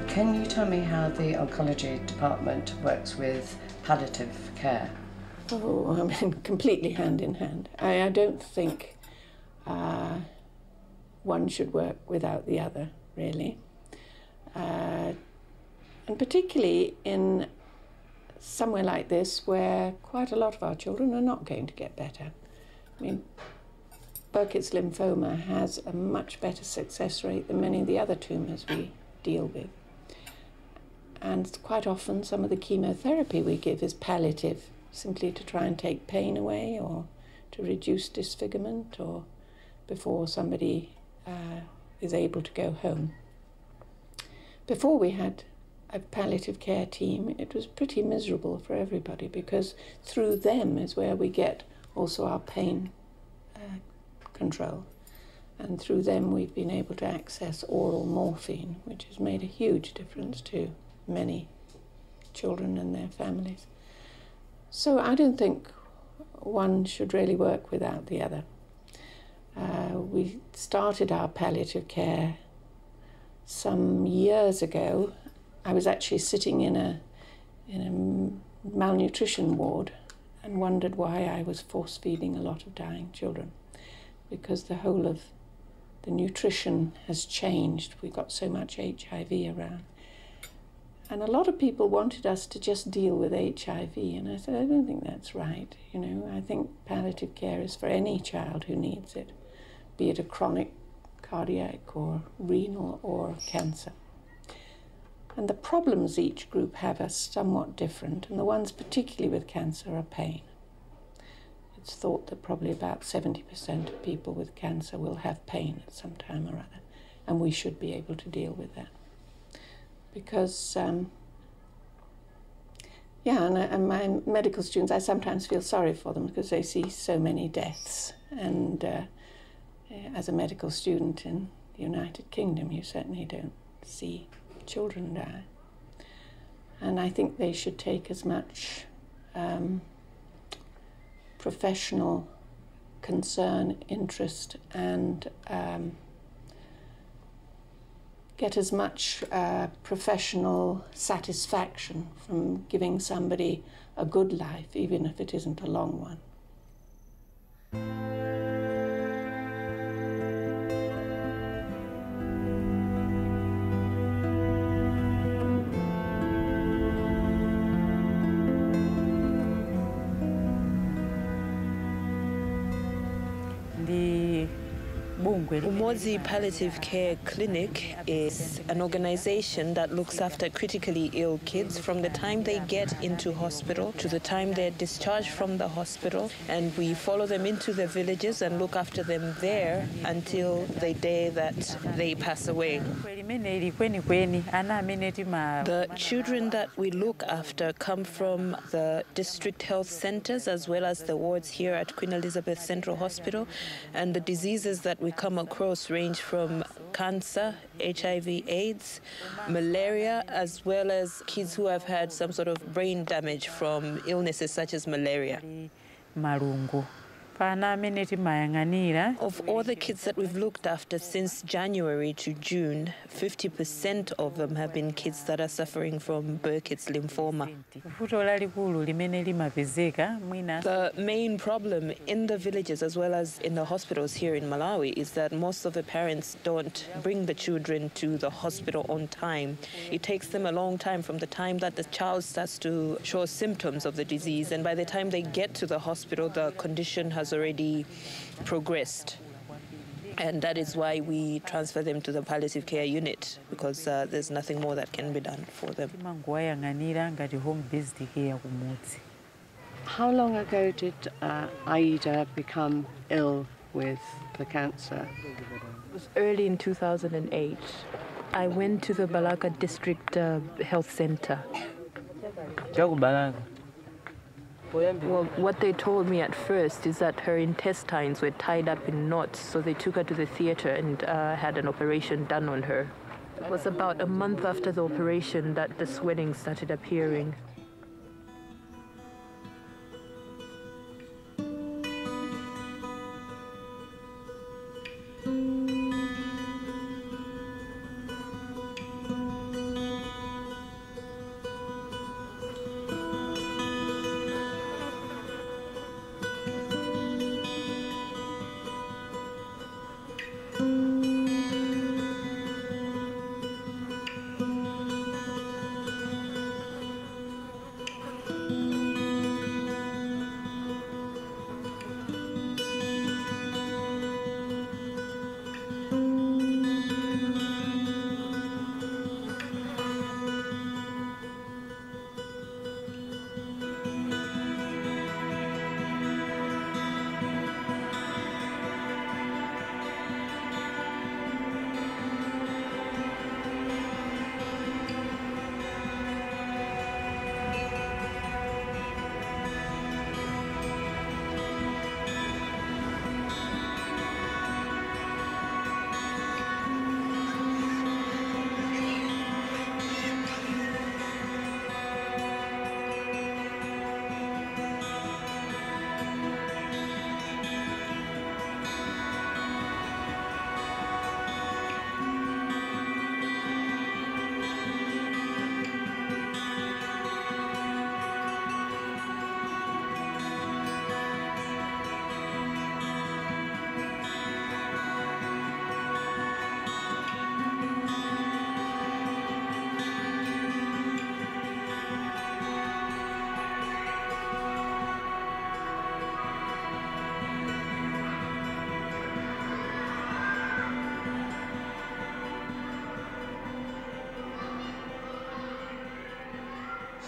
Can you tell me how the oncology department works with palliative care? Oh, I mean, completely hand in hand. I don't think one should work without the other, really. And particularly in somewhere like this where quite a lot of our children are not going to get better. I mean, Burkitt's lymphoma has a much better success rate than many of the other tumours we deal with. And quite often some of the chemotherapy we give is palliative, simply to try and take pain away or to reduce disfigurement or before somebody is able to go home. Before we had a palliative care team, it was pretty miserable for everybody because through them is where we get also our pain control. And through them we've been able to access oral morphine, which has made a huge difference to many children and their families. So I don't think one should really work without the other. We started our palliative care some years ago. I was actually sitting in a malnutrition ward and wondered why I was force-feeding a lot of dying children, because the whole of the nutrition has changed. We've got so much HIV around. And a lot of people wanted us to just deal with HIV, and I said, I don't think that's right. You know, I think palliative care is for any child who needs it, be it a chronic cardiac or renal or cancer. And the problems each group have are somewhat different, and the ones particularly with cancer are pain. It's thought that probably about 70% of people with cancer will have pain at some time or other, and we should be able to deal with that. Because, and my medical students, I sometimes feel sorry for them because they see so many deaths. And as a medical student in the United Kingdom, you certainly don't see children die. And I think they should take as much professional concern, interest, and get as much professional satisfaction from giving somebody a good life, even if it isn't a long one. Umodzi Palliative Care Clinic is an organization that looks after critically ill kids from the time they get into hospital to the time they're discharged from the hospital, and we follow them into the villages and look after them there until the day that they pass away. The children that we look after come from the district health centers as well as the wards here at Queen Elizabeth Central Hospital, and the diseases that we come across range from cancer, HIV/AIDS, malaria, as well as kids who have had some sort of brain damage from illnesses such as malaria. Of all the kids that we've looked after since January to June, 50% of them have been kids that are suffering from Burkitt's lymphoma. The main problem in the villages as well as in the hospitals here in Malawi is that most of the parents don't bring the children to the hospital on time. It takes them a long time from the time that the child starts to show symptoms of the disease, and by the time they get to the hospital, the condition has already progressed. And that is why we transfer them to the palliative care unit, because there's nothing more that can be done for them. How long ago did Aida become ill with the cancer? It was early in 2008. I went to the Balaka District Health Center. Well, what they told me at first is that her intestines were tied up in knots, so they took her to the theater and had an operation done on her. It was about a month after the operation that the swelling started appearing.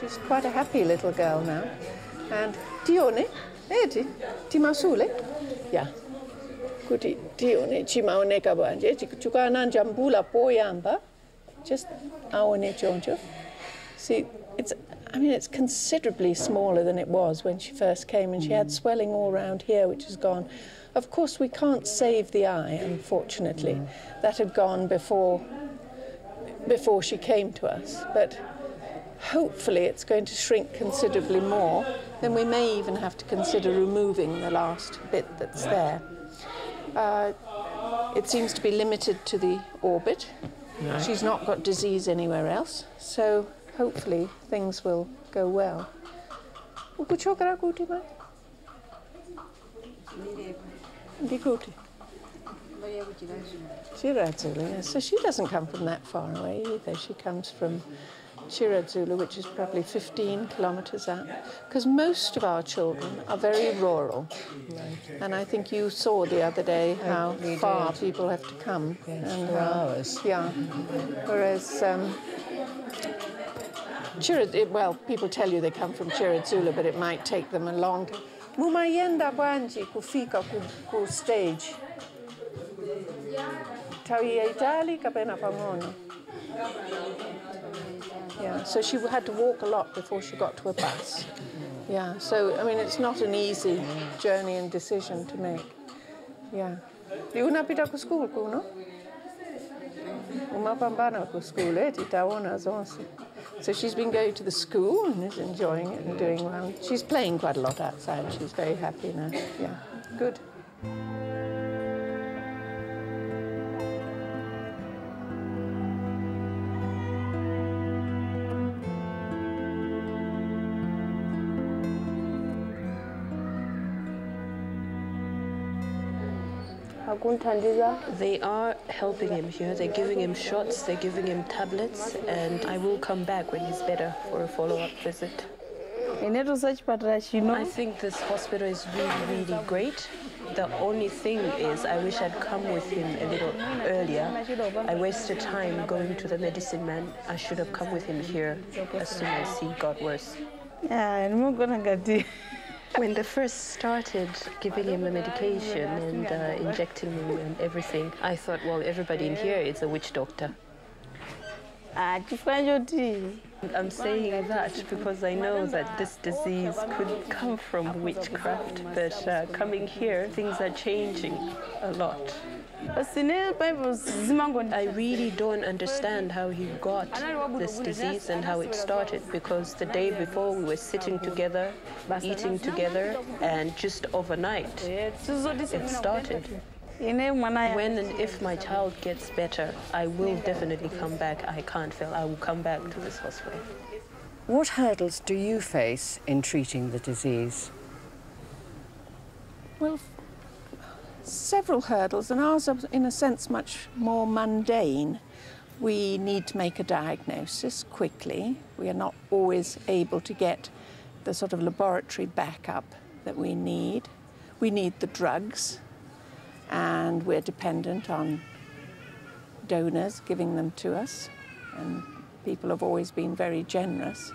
She's quite a happy little girl now. And Dione, edi, ti masule? Yeah. Kuti Dione, chi maone kabanje, chukana jambula poyamba. Just aone choncho. See, it's considerably smaller than it was when she first came, and she had swelling all around here, which is gone. Of course, we can't save the eye, unfortunately. That had gone before she came to us, but hopefully it's going to shrink considerably more. Then we may even have to consider removing the last bit that's there. It seems to be limited to the orbit. Right. She's not got disease anywhere else, so hopefully things will go well. Chiradzulu, so she doesn't come from that far away either. She comes from Chiradzulu, which is probably 15 kilometres out, because most of our children are very rural. Right. And I think you saw the other day how far people have to come. Yes, and 4 hours. Yeah. Whereas well, people tell you they come from Chiradzulu, but it might take them a long time. Mumayenda bwanji kufika ku stage. Tawi Itali kapena pangono. Yeah, so she had to walk a lot before she got to a bus. Yeah, so, I mean, it's not an easy journey and decision to make. Yeah. Una pita ku school kuno? Umapambana ku school, titaona zonse. So she's been going to the school and is enjoying it and doing well. She's playing quite a lot outside. She's very happy now. Yeah, good. They are helping him here. They're giving him shots, they're giving him tablets, and I will come back when he's better for a follow-up visit. I think this hospital is really, really great. The only thing is I wish I'd come with him a little earlier. I wasted time going to the medicine man. I should have come with him here as soon as he got worse. When they first started giving him the medication and injecting him and everything, I thought, well, everybody in here is a witch doctor. I'm saying that because I know that this disease could come from witchcraft, but coming here, things are changing a lot. I really don't understand how he got this disease and how it started, because the day before we were sitting together, eating together, and just overnight it started. When and if my child gets better, I will definitely come back. I can't fail. I will come back to this hospital. What hurdles do you face in treating the disease? Well, several hurdles, and ours are, in a sense, much more mundane. We need to make a diagnosis quickly. We are not always able to get the sort of laboratory backup that we need. We need the drugs, and we're dependent on donors giving them to us, and people have always been very generous.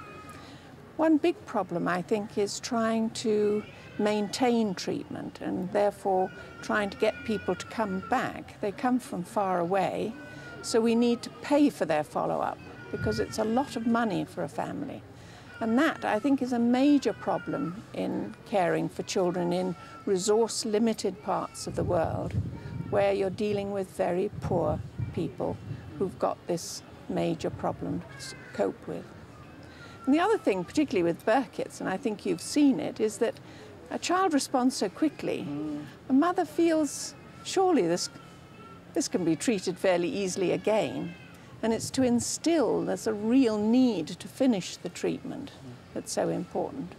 One big problem, I think, is trying to maintain treatment and therefore trying to get people to come back. They come from far away, so we need to pay for their follow-up because it's a lot of money for a family. And that, I think, is a major problem in caring for children in resource-limited parts of the world where you're dealing with very poor people who've got this major problem to cope with. And the other thing, particularly with Burkitt's, and I think you've seen it, is that a child responds so quickly. A mother feels, surely this can be treated fairly easily again. And it's to instill there's a real need to finish the treatment that's so important.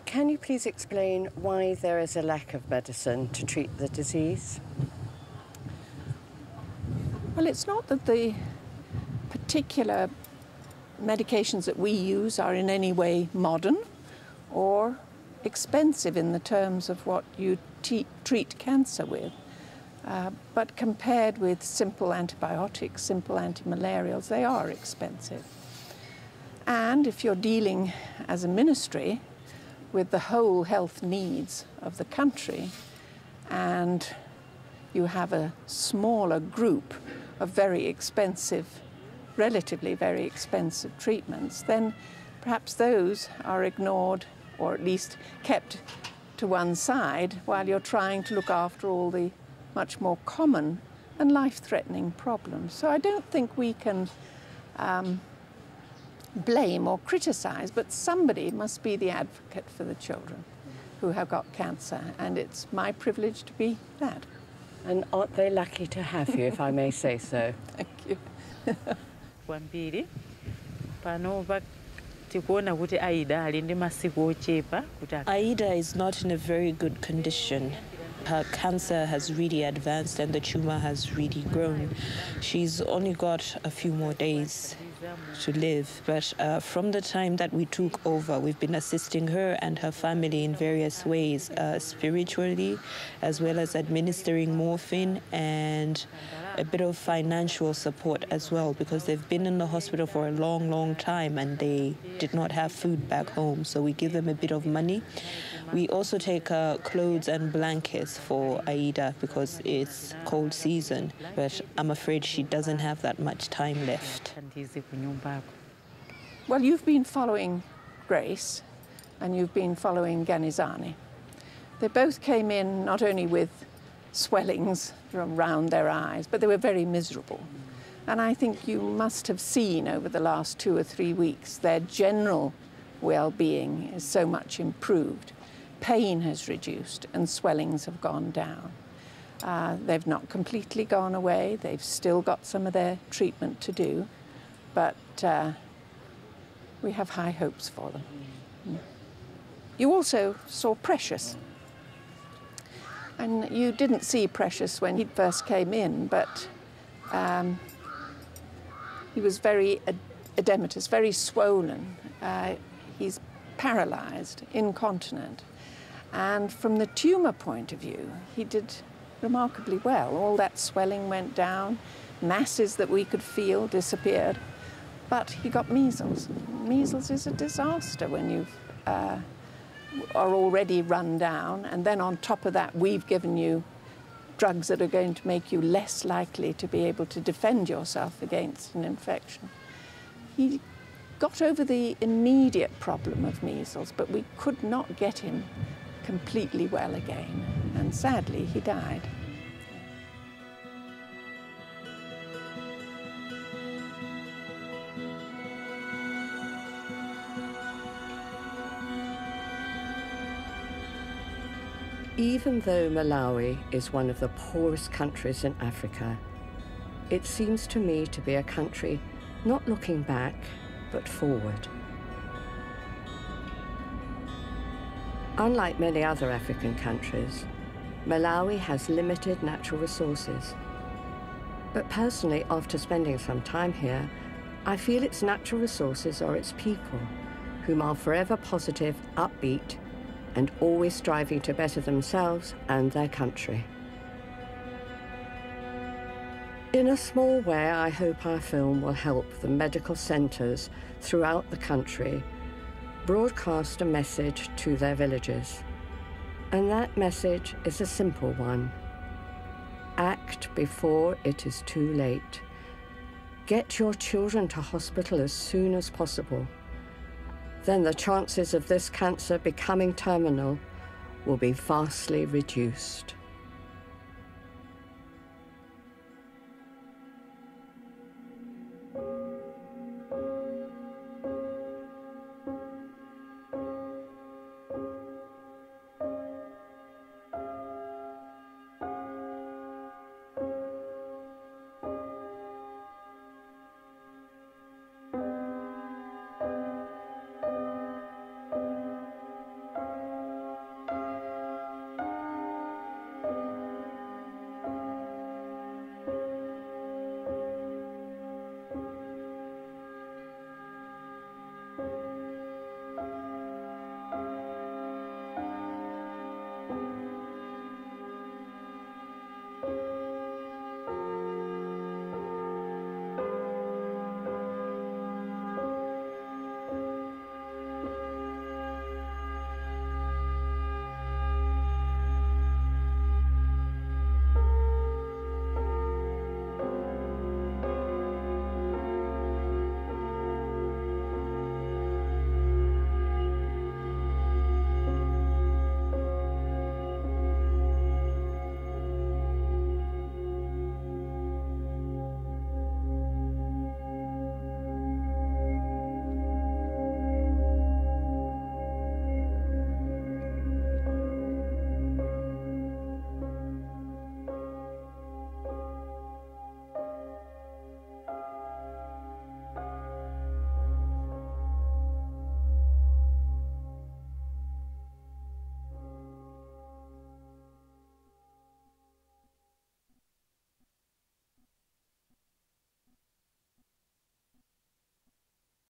Can you please explain why there is a lack of medicine to treat the disease? Well, it's not that the particular medications that we use are in any way modern or expensive in the terms of what you treat cancer with. But compared with simple antibiotics, simple antimalarials, they are expensive. And if you're dealing as a ministry with the whole health needs of the country, and you have a smaller group of very expensive, relatively very expensive treatments, then perhaps those are ignored or at least kept to one side while you're trying to look after all the much more common and life-threatening problems. So I don't think we can blame or criticize, but somebody must be the advocate for the children who have got cancer, and it's my privilege to be that. And aren't they lucky to have you, if I may say so? Thank you. Kwambiri pano tikuona kuti Aida ali ndi masiku ochepa kuti Aida is not in a very good condition. Her cancer has really advanced and the tumor has really grown. She's only got a few more days to live, but from the time that we took over, we've been assisting her and her family in various ways, spiritually, as well as administering morphine and a bit of financial support as well, because they've been in the hospital for a long, long time and they did not have food back home, so we give them a bit of money. We also take clothes and blankets for Aida because it's cold season, but I'm afraid she doesn't have that much time left. Well, you've been following Grace and you've been following Ganizani. They both came in not only with swellings around their eyes, but they were very miserable. And I think you must have seen over the last 2 or 3 weeks their general well-being is so much improved. Pain has reduced and swellings have gone down. They've not completely gone away. They've still got some of their treatment to do, but we have high hopes for them. You also saw Precious. And you didn't see Precious when he first came in, but he was very edematous, very swollen. He's paralyzed, incontinent. And from the tumour point of view, he did remarkably well. All that swelling went down, masses that we could feel disappeared, but he got measles. Measles is a disaster when you are already run down, and then on top of that, we've given you drugs that are going to make you less likely to be able to defend yourself against an infection. He got over the immediate problem of measles, but we could not get him completely well again, and sadly he died. Even though Malawi is one of the poorest countries in Africa, it seems to me to be a country not looking back, but forward. Unlike many other African countries, Malawi has limited natural resources. But personally, after spending some time here, I feel its natural resources are its people, whom are forever positive, upbeat, and always striving to better themselves and their country. In a small way, I hope our film will help the medical centres throughout the country broadcast a message to their villages. And that message is a simple one. Act before it is too late. Get your children to hospital as soon as possible. Then the chances of this cancer becoming terminal will be vastly reduced.